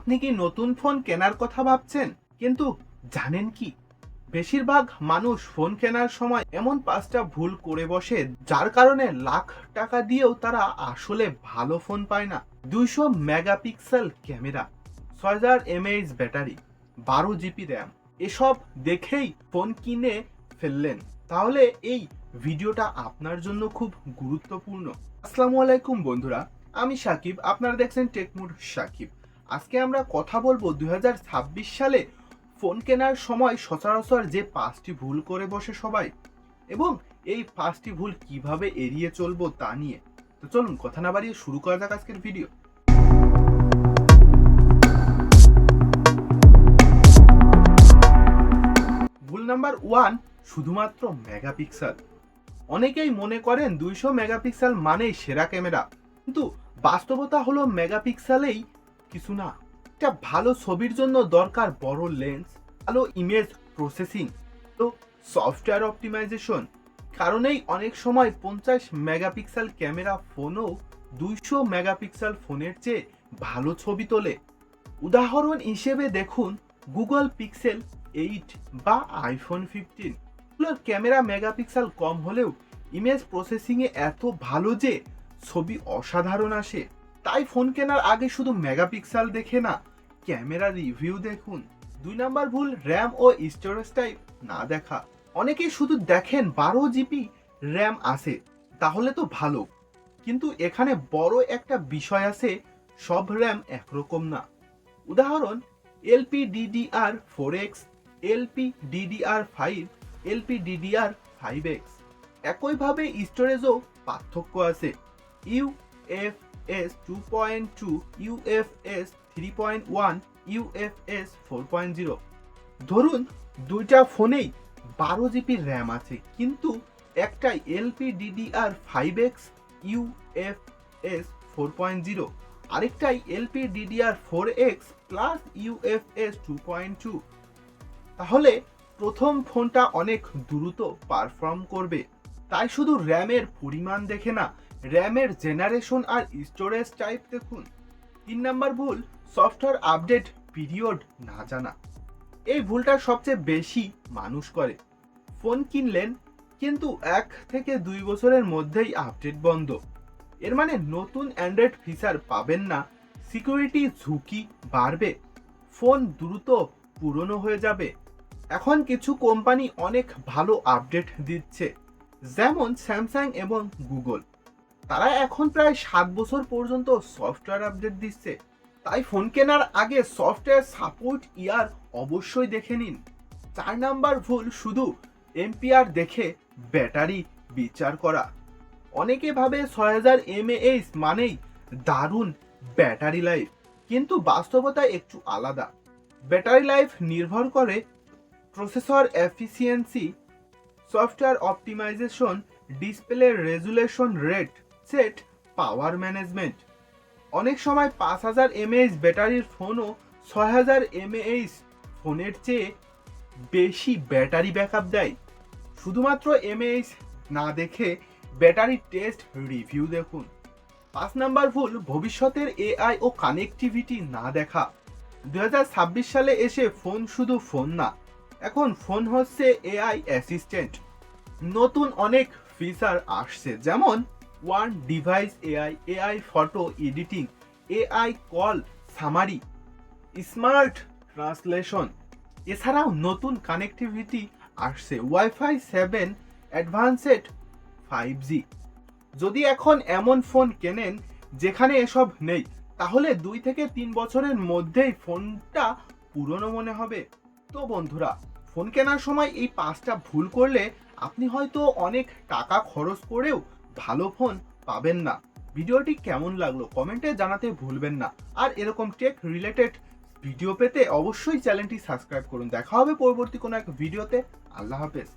আপনি কি নতুন ফোন কেনার কথা ভাবছেন, কিন্তু জানেন কি বেশিরভাগ মানুষ ফোন কেনার সময় এমন 5টা ভুল করে বসে যার কারণে লাখ টাকা দিয়েও তারা আসলে ভালো ফোন পায় না। 200 megapixel camera, 6000 mAh battery, 12 GB RAM, এসব দেখেই ফোন কিনে ফেললেন। তাহলে এই ভিডিওটা আপনার জন্য খুব গুরুত্বপূর্ণ। আসসালামু আলাইকুম বন্ধুরা, আমি সাকিব, আপনারা দেখছেন টেকমুড সাকিব। আজকে আমরা কথা বলবো 2026 সালে ফোন কেনার সময় সচরাচর যে 5টি ভুল করে বসে সবাই, এবং এই 5টি ভুল কিভাবে এড়িয়ে চলবো তা নিয়ে। তো চলুন কথা না বাড়িয়ে শুরু করা যাক আজকের ভিডিও। ভুল নাম্বার 1, শুধুমাত্র মেগাপিক্সেল। অনেকেই মনে করেন 200 মেগাপিক্সেল মানেই সেরা ক্যামেরা, কিন্তু বাস্তবতা হলো মেগাপিক্সেলেই কিছু না। একটা ভালো ছবির জন্য দরকার বড় লেন্স, ভালো ইমেজ প্রসেসিং, তো সফটওয়্যার অপটিমাইজেশন। কারণেই অনেক সময় 50 মেগাপিক্সেল ক্যামেরা ফোনও 200 মেগাপিক্সেল ফোনের চেয়ে ভালো ছবি তোলে। উদাহরণ হিসেবে দেখুন গুগল পিক্সেল 8 বা আইফোন 15। এগুলোর ক্যামেরা মেগাপিক্সেল কম হলেও ইমেজ প্রসেসিংয়ে এত ভালো যে ছবি অসাধারণ আসে। তাই ফোন কেনার আগে শুধু মেগাপিক্সেল দেখে না, ক্যামেরা রিভিউ দেখুন। 2 নাম্বার ভুল, র্যাম ও স্টোরেজ টাইপ না দেখা। অনেকেই শুধু দেখেন 12 GB র্যাম আছে, তাহলে তো ভালো, কিন্তু এখানে বড় একটা বিষয় আছে, সব র্যাম একরকম না। উদাহরণ LPDDR4X, LPDDR5, LPDDR5X। একইভাবে স্টোরেজও পার্থক্য আছে, UFS 2.2, UFS 3.1, UFS 4.0। ধরুন দুইটা ফোনেই 12 GB র্যাম আছে, কিন্তু একটাই LPDDR5X UFS 4.0, আরেকটাই LPDDR4X plus UFS 2.2। তাহলে প্রথম ফোনটা অনেক দ্রুত পারফর্ম করবে। তাই শুধু র্যামের পরিমাণ দেখে না, র্যামের জেনারেশন আর স্টোরেজ টাইপ দেখুন। 3 নাম্বার ভুল, সফটওয়্যার আপডেট পিরিয়ড না জানা। এই ভুলটা সবচেয়ে বেশি মানুষ করে। ফোন কিনলেন, কিন্তু 1 থেকে 2 বছরের মধ্যেই আপডেট বন্ধ। এর মানে নতুন অ্যান্ড্রয়েড ফিচার পাবেন না, সিকিউরিটি ঝুঁকি বাড়বে, ফোন দ্রুত পুরনো হয়ে যাবে। এখন কিছু কোম্পানি অনেক ভালো আপডেট দিচ্ছে, যেমন স্যামসাং এবং গুগল। তারা এখন প্রায় 7 বছর পর্যন্ত সফটওয়্যার আপডেট দিচ্ছে। তাই ফোন কেনার আগে সফটওয়্যার সাপোর্ট ইয়ার অবশ্যই দেখে নিন। 4 নাম্বার ভুল, শুধু এমপিআর দেখে ব্যাটারি বিচার করা। অনেকে ভাবে 6000 mAh মানেই দারুণ ব্যাটারি লাইফ, কিন্তু বাস্তবতা একটু আলাদা। ব্যাটারি লাইফ নির্ভর করে processor efficiency, software optimisation, display resolution rate set, power management. অনেক সময় 5000 mAh ব্যাটারির ফোনও 6000 mAh ফোনের চেয়ে বেশি ব্যাটারি ব্যাকআপ দেয়। শুধুমাত্র mAh না দেখে ব্যাটারি টেস্ট রিভিউ দেখুন। 5 নাম্বার ভুল, ভবিষ্যতের এআই ও কানেক্টিভিটি না দেখা। 2026 সালে এসে ফোন শুধু ফোন না, এখন ফোন হচ্ছে এআই অ্যাসিস্ট্যান্ট। নতুন অনেক ফিচার আসছে, যেমন one device AI, AI photo editing, AI call summary, smart translation. এছাড়াও নতুন কানেক্টিভিটি আসছে, ওয়াইফাই 7, অ্যাডভান্সড 5G। যদি এখন এমন ফোন কেনেন যেখানে এসব নেই, তাহলে 2 থেকে 3 বছরের মধ্যেই ফোনটা পুরনো মনে হবে। তো বন্ধুরা, ফোন কেনার সময় এই 5টা ভুল করলে আপনি হয়তো অনেক টাকা খরচ করেও ভালো ফোন পাবেন না। ভিডিওটি কেমন লাগলো কমেন্টে জানাতে ভুলবেন না। আর এরকম টেক রিলেটেড ভিডিও পেতে অবশ্যই চ্যানেলটি সাবস্ক্রাইব করুন। দেখা হবে পরবর্তী কোনো এক ভিডিওতে। আল্লাহ হাফেজ।